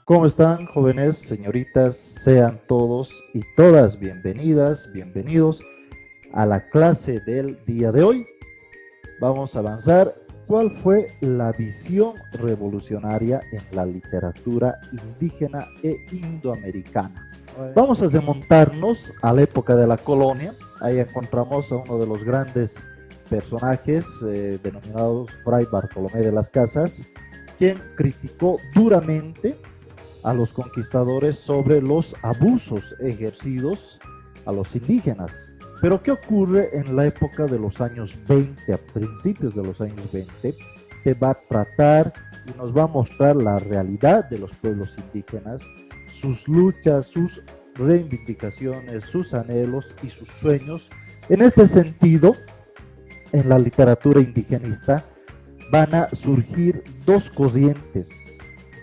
¿Cómo están, jóvenes, señoritas? Sean todos y todas bienvenidas, bienvenidos a la clase del día de hoy. Vamos a avanzar. ¿Cuál fue la visión revolucionaria en la literatura indígena e indoamericana? Vamos a remontarnos a la época de la colonia. Ahí encontramos a uno de los grandes personajes denominados Fray Bartolomé de las Casas, quien criticó duramente a los conquistadores sobre los abusos ejercidos a los indígenas. Pero ¿qué ocurre en la época de los años 20, a principios de los años 20? Que va a tratar y nos va a mostrar la realidad de los pueblos indígenas, sus luchas, sus reivindicaciones, sus anhelos y sus sueños. En este sentido, en la literatura indigenista van a surgir dos corrientes.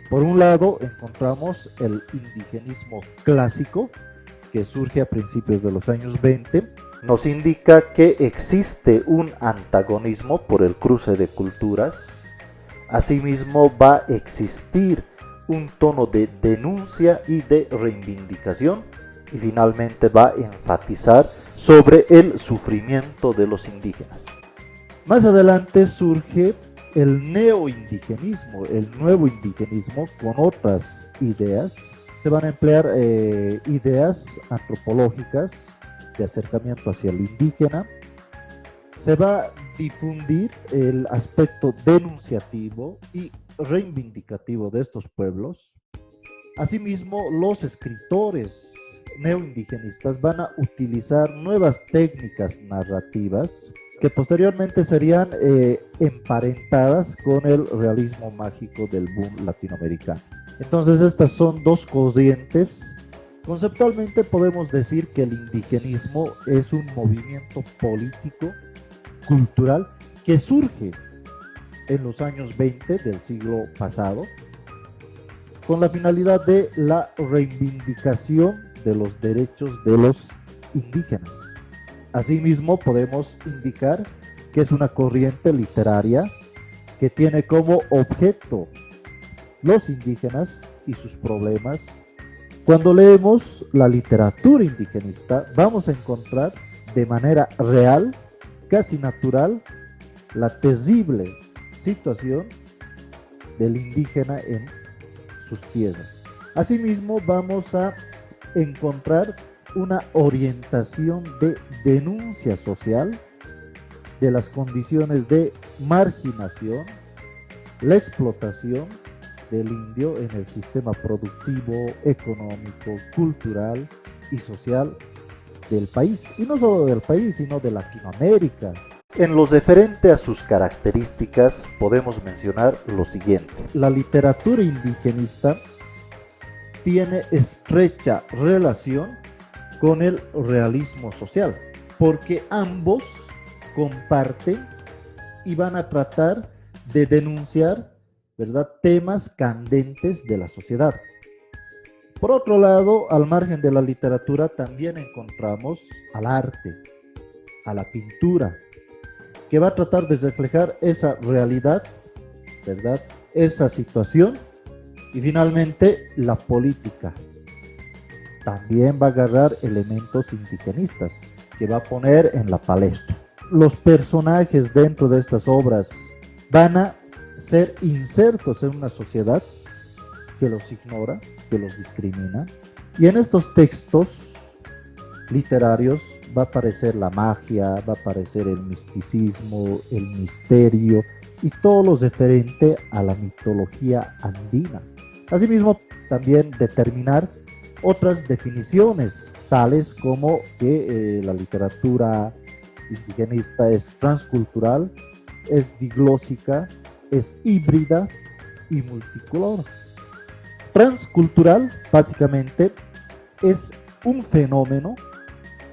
Por un lado, encontramos el indigenismo clásico, que surge a principios de los años 20. Nos indica que existe un antagonismo por el cruce de culturas. Asimismo, va a existir un tono de denuncia y de reivindicación. Y finalmente va a enfatizar sobre el sufrimiento de los indígenas. Más adelante surge el neoindigenismo, el nuevo indigenismo con otras ideas. Se van a emplear ideas antropológicas de acercamiento hacia el indígena. Se va a difundir el aspecto denunciativo y reivindicativo de estos pueblos. Asimismo, los escritores neoindigenistas van a utilizar nuevas técnicas narrativas que posteriormente serían emparentadas con el realismo mágico del boom latinoamericano. Entonces estas son dos corrientes. Conceptualmente podemos decir que el indigenismo es un movimiento político, cultural, que surge en los años 20 del siglo pasado con la finalidad de la reivindicación de los derechos de los indígenas. Asimismo, podemos indicar que es una corriente literaria que tiene como objeto los indígenas y sus problemas. Cuando leemos la literatura indigenista, vamos a encontrar de manera real, casi natural, la terrible situación del indígena en sus tierras. Asimismo, vamos a encontrar una orientación de denuncia social de las condiciones de marginación, la explotación del indio en el sistema productivo, económico, cultural y social del país, y no solo del país, sino de Latinoamérica. En lo referente a sus características, podemos mencionar lo siguiente. La literatura indigenista tiene estrecha relación con el realismo social, porque ambos comparten y van a tratar de denunciar, ¿verdad?, temas candentes de la sociedad. Por otro lado, al margen de la literatura, también encontramos al arte, a la pintura, que va a tratar de reflejar esa realidad, ¿verdad?, esa situación, y finalmente la política. También va a agarrar elementos indigenistas que va a poner en la palestra. Los personajes dentro de estas obras van a ser insertos en una sociedad que los ignora, que los discrimina. Y en estos textos literarios va a aparecer la magia, va a aparecer el misticismo, el misterio y todo lo referente a la mitología andina. Asimismo, también determinar otras definiciones, tales como que la literatura indigenista es transcultural, es diglósica, es híbrida y multicolor. Transcultural, básicamente, es un fenómeno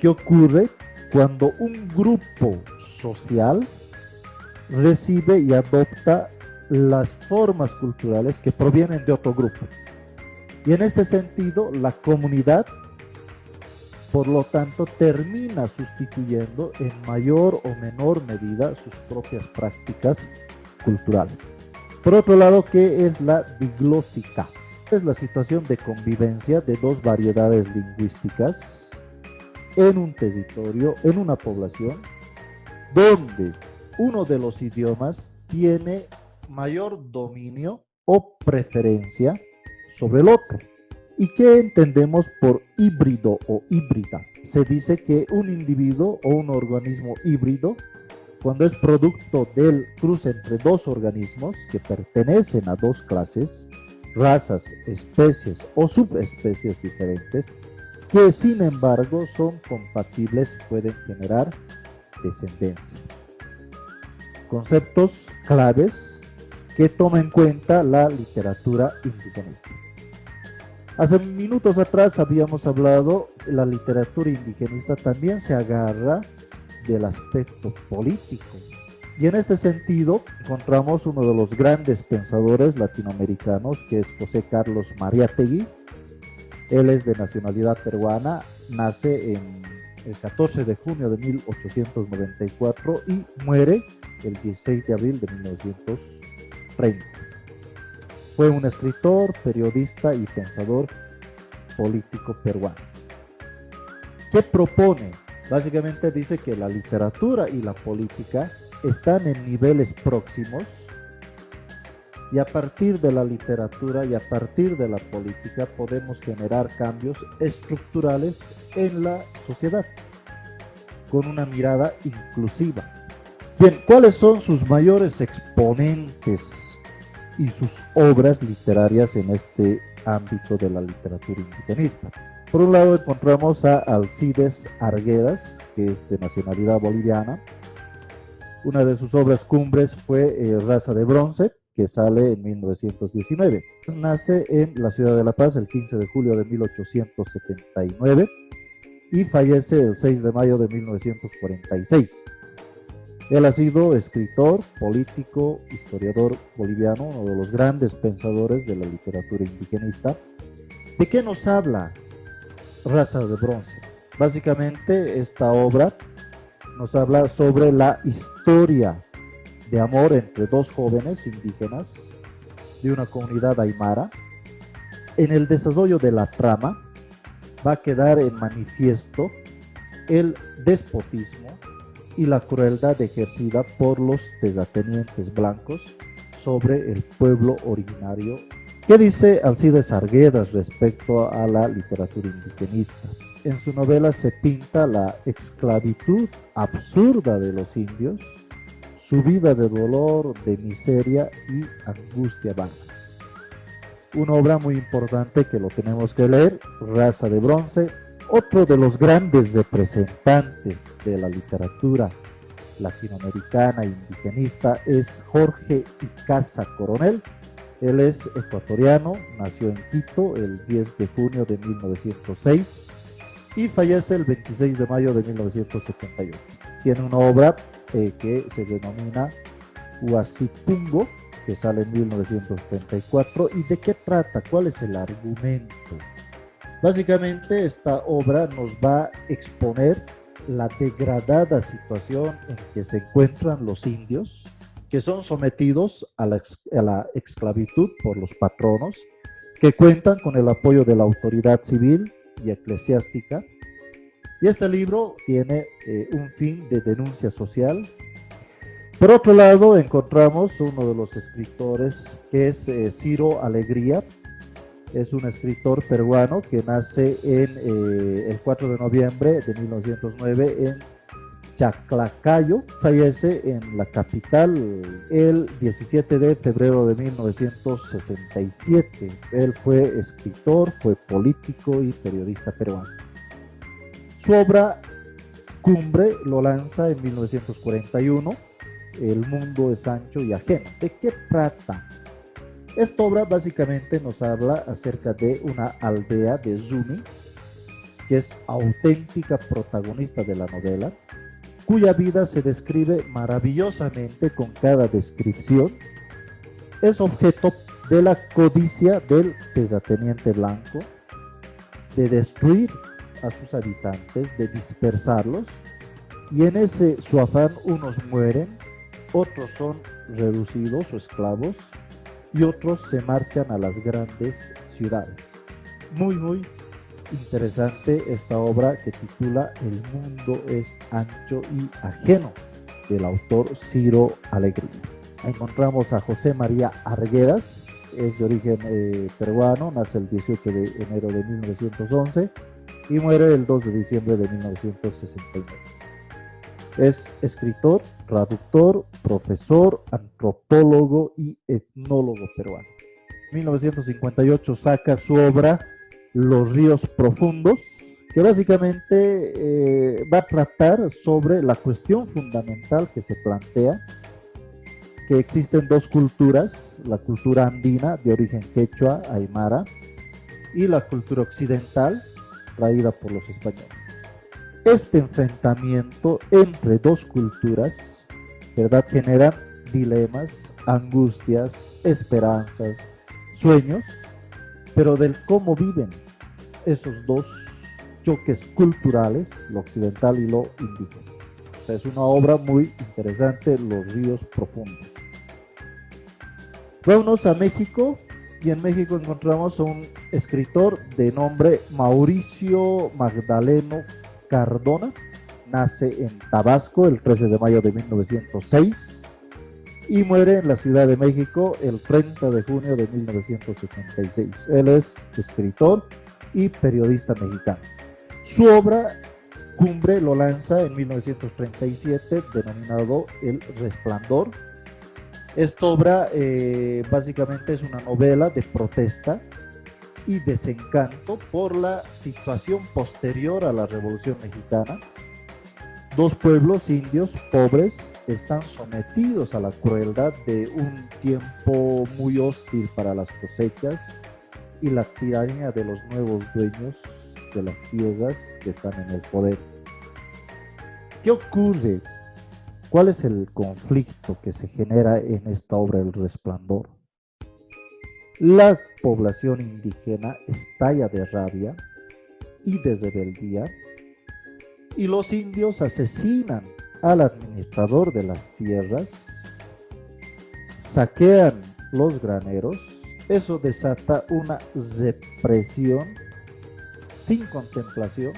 que ocurre cuando un grupo social recibe y adopta las formas culturales que provienen de otro grupo. Y en este sentido, la comunidad, por lo tanto, termina sustituyendo en mayor o menor medida sus propias prácticas culturales. Por otro lado, ¿qué es la diglósica? Es la situación de convivencia de dos variedades lingüísticas en un territorio, en una población, donde uno de los idiomas tiene mayor dominio o preferencia sobre el otro. ¿Y qué entendemos por híbrido o híbrida? Se dice que un individuo o un organismo híbrido, cuando es producto del cruce entre dos organismos que pertenecen a dos clases, razas, especies o subespecies diferentes, que sin embargo son compatibles, pueden generar descendencia. Conceptos claves que toma en cuenta la literatura indigenista. Hace minutos atrás habíamos hablado, la literatura indigenista también se agarra del aspecto político. Y en este sentido encontramos uno de los grandes pensadores latinoamericanos, que es José Carlos Mariátegui. Él es de nacionalidad peruana, nace en el 14 de junio de 1894 y muere el 16 de abril de 1930. Fue un escritor, periodista y pensador político peruano. ¿Qué propone? Básicamente dice que la literatura y la política están en niveles próximos y a partir de la literatura y a partir de la política podemos generar cambios estructurales en la sociedad con una mirada inclusiva. Bien, ¿cuáles son sus mayores exponentes y sus obras literarias en este ámbito de la literatura indigenista? Por un lado encontramos a Alcides Arguedas, que es de nacionalidad boliviana. Una de sus obras cumbres fue Raza de Bronce, que sale en 1919. Nace en la ciudad de La Paz el 15 de julio de 1879 y fallece el 6 de mayo de 1946. Él ha sido escritor, político, historiador boliviano, uno de los grandes pensadores de la literatura indigenista. ¿De qué nos habla Raza de Bronce? Básicamente esta obra nos habla sobre la historia de amor entre dos jóvenes indígenas de una comunidad aymara. En el desarrollo de la trama va a quedar en manifiesto el despotismo y la crueldad ejercida por los terratenientes blancos sobre el pueblo originario. ¿Qué dice Alcides Arguedas respecto a la literatura indigenista? En su novela se pinta la esclavitud absurda de los indios, su vida de dolor, de miseria y angustia vaga. Una obra muy importante que lo tenemos que leer, Raza de Bronce. Otro de los grandes representantes de la literatura latinoamericana indigenista es Jorge Icaza Coronel. Él es ecuatoriano, nació en Quito el 10 de junio de 1906 y fallece el 26 de mayo de 1978. Tiene una obra que se denomina Huasipungo, que sale en 1934. ¿Y de qué trata? ¿Cuál es el argumento? Básicamente esta obra nos va a exponer la degradada situación en que se encuentran los indios, que son sometidos a la esclavitud por los patronos, que cuentan con el apoyo de la autoridad civil y eclesiástica. Y este libro tiene un fin de denuncia social. Por otro lado, encontramos uno de los escritores que es Ciro Alegría. Es un escritor peruano que nace el 4 de noviembre de 1909 en Chaclacayo. Fallece en la capital el 17 de febrero de 1967. Él fue escritor, fue político y periodista peruano. Su obra cumbre lo lanza en 1941, El mundo es ancho y ajeno. ¿De qué trata? Esta obra básicamente nos habla acerca de una aldea de Zuni, que es auténtica protagonista de la novela, cuya vida se describe maravillosamente con cada descripción. Es objeto de la codicia del terrateniente blanco, de destruir a sus habitantes, de dispersarlos, y en ese su afán unos mueren, otros son reducidos o esclavos, y otros se marchan a las grandes ciudades. ciudades. Muy, muy interesante esta obra que titula El mundo es ancho y ajeno, del autor Ciro Alegría. Encontramos a José María Arguedas, es de origen peruano, nace el 18 de enero de 1911 y muere el 2 de diciembre de 1969. Es escritor, traductor, profesor, antropólogo y etnólogo peruano. En 1958 saca su obra Los ríos profundos, que básicamente va a tratar sobre la cuestión fundamental que se plantea, que existen dos culturas, la cultura andina de origen quechua, aymara, y la cultura occidental traída por los españoles. Este enfrentamiento entre dos culturas, ¿verdad?, genera dilemas, angustias, esperanzas, sueños, pero del cómo viven esos dos choques culturales, lo occidental y lo indígena. O sea, es una obra muy interesante, Los ríos profundos. Vámonos a México, y en México encontramos a un escritor de nombre Mauricio Magdaleno Cardona. Nace en Tabasco el 13 de mayo de 1906 y muere en la Ciudad de México el 30 de junio de 1976. Él es escritor y periodista mexicano. Su obra cumbre lo lanza en 1937, denominado El Resplandor. Esta obra básicamente es una novela de protesta y desencanto por la situación posterior a la Revolución Mexicana. Dos pueblos indios pobres están sometidos a la crueldad de un tiempo muy hostil para las cosechas y la tiranía de los nuevos dueños de las tierras que están en el poder. ¿Qué ocurre? ¿Cuál es el conflicto que se genera en esta obra El Resplandor? La población indígena estalla de rabia y de rebeldía, y los indios asesinan al administrador de las tierras, saquean los graneros. Eso desata una represión sin contemplación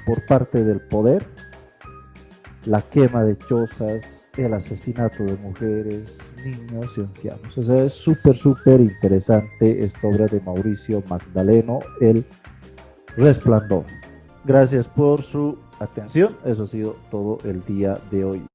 por parte del poder, la quema de chozas, el asesinato de mujeres, niños y ancianos. O sea, es súper interesante esta obra de Mauricio Magdaleno, El Resplandor. Gracias por su atención. Eso ha sido todo el día de hoy.